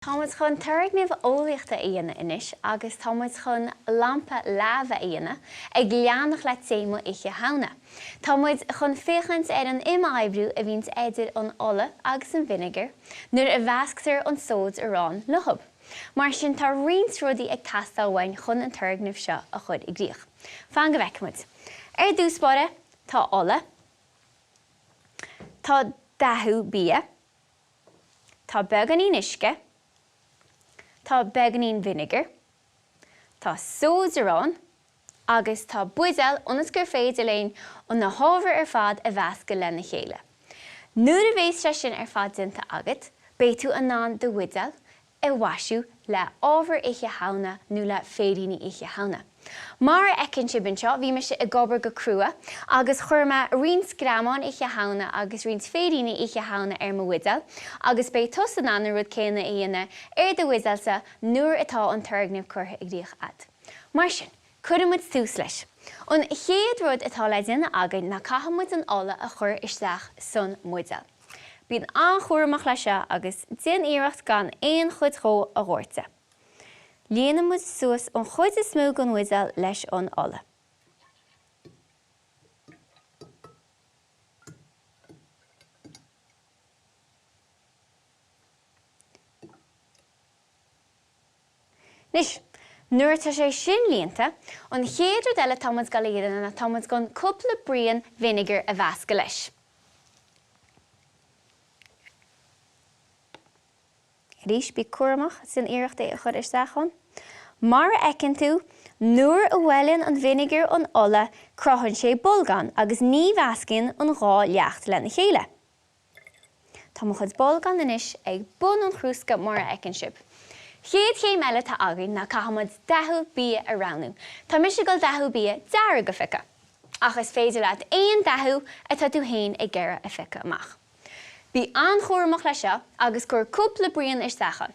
Támuid chun tuirgneamh eolaíochta aíonna inis agus támuid chun lampa laibhe aíonna ag leanach le Téama uisce Shamhna. Támuid chun féchant an imaibrú a bhíns éidir an ola agus an vinegar nuair a mheascadh an sóid aráin luthab. Mar sin tá rions rudaí ag tastáilhain chun an tuirgneamh seo a chud i gcríoch. Fan go bhfeicimid. Ar dúspáire tá ola, tá dathú bia, tá beganín uisce, tá beganín vinegar, tá sóid aráin, agus tá buidéal ionas gur féidir léinn ó na Ábhar ar fad a mheascadh le na chéile. Nuair a bhéis sin ar fad dinta agat, bé tú anán do buidéal I bhaisiú le Ábhar uisce Shamhna nó le féidir uisce Shamhna. Mar ecinn sibin seo, bhí me a gobar go crua, agus chuirma rions gramán uisce Shamhna agus rions féidir uisce Shamhna ar mo buidéal, agus bé tosa ná na rud céanna aíonna ar do buidéalsa nuair atá an tuirgneamh curtha ag dtíoch at. Mar sin, cuiremuid tús leis. An chéad rud atá le déanna againn na caithemuid an ola a chur isteach son buidéal. Bíonn anchúramach lei seo agus déanaireacht gan éon chud chó a ghoirte. Líana muid suas an chuid is smó an buidéal leis an ola. Nis, nuair tá sé sin líonta, an chéad rud eile támuid go léireann na támuid gon cúpla briain vinegar a mheascadh leis. Rís bí cuaramach sin iireachta a chur isteach chun. Mar ecinn tú, nuair a bhfuilinn an vinegar an ola crothann sé bolgan agus ní mheascinn an dhá leacht le na chéile. Tá mo chud bolgan inis ag bun an chrúsca mar ecinn sib. Chéad chéim eile tá againn na caithemuid dathú bia a ranú. Tá mise go dathú bia deara go fice. Ach is féidir leat éon dathú atá tú hain ag gceithre a fice amach. Bhí anchúramach lei seo agus gur cúpla briain isteachán.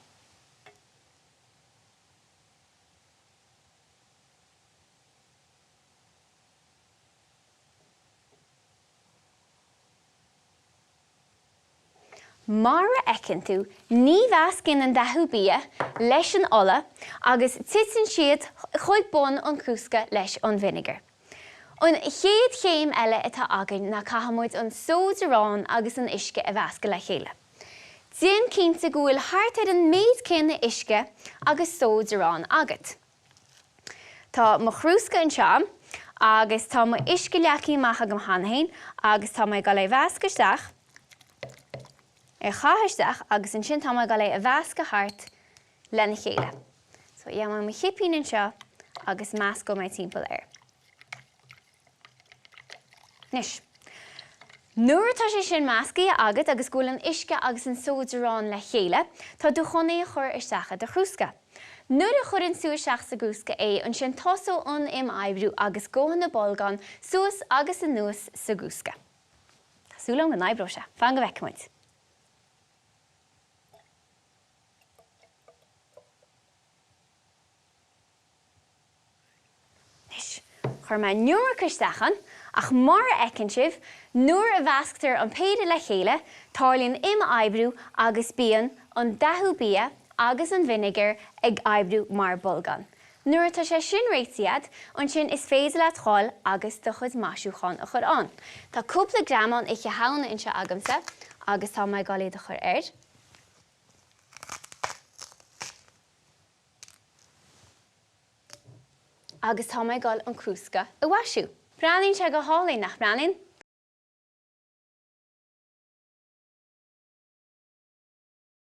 Mar ecinn tú, ní mheascinn an dathú bia leis an ola agus titan siad chuig bun an cúsca leis an vinegar. An chéad chéim eile atá againn na caithemuid an sóid aráin agus an uisce a mheascadh le chéile. Déan cinnte go bhfuil thart ar an méid céanna uisce agus sóid aráin agat. Tá mo chrúsca an seam agus tá mo uisce leachaí maithe go mhanhain agus tá mo go le mheascadh isteach ar chathairteach agus an sin tá mo go le a mheascadh thart le na chéile. So dhéanam mo chiaipín an seo agus meascadh mé timpeall air. Nis, nuair atá sé sin meascaí agat agus gúil an uisce agus an sóid aráin le chéile, tá duchonnaí a chur isteacha de chrúsca. Nuair a chuir an suas seach sa gúsca é an sin tosó an imaibrú agus góhan na bolgan suas agus an nuas sa gúsca. Tásúlam an aibró se, fan go bhfeicimid. Nis, chuir me nuair isteachan ach mar ecinn sibh, nuair a mheascadh an féidir le chéile, tarlíonn imaibrú agus bíonn an dathú bia agus an vinegar ag aibrú mar bolgan. Nuair atá sé sin réitiad, an sin is féidir le cháil agus do chud maisiúcháin a chur an. Tá cúpla gramán uisce Shamhna inse agamsa agus tá mé gáil a chur air. Agus tá mé gáil an chrúsca a bhaisiú. Breanaíonn se go hálainn nach breanaíonn?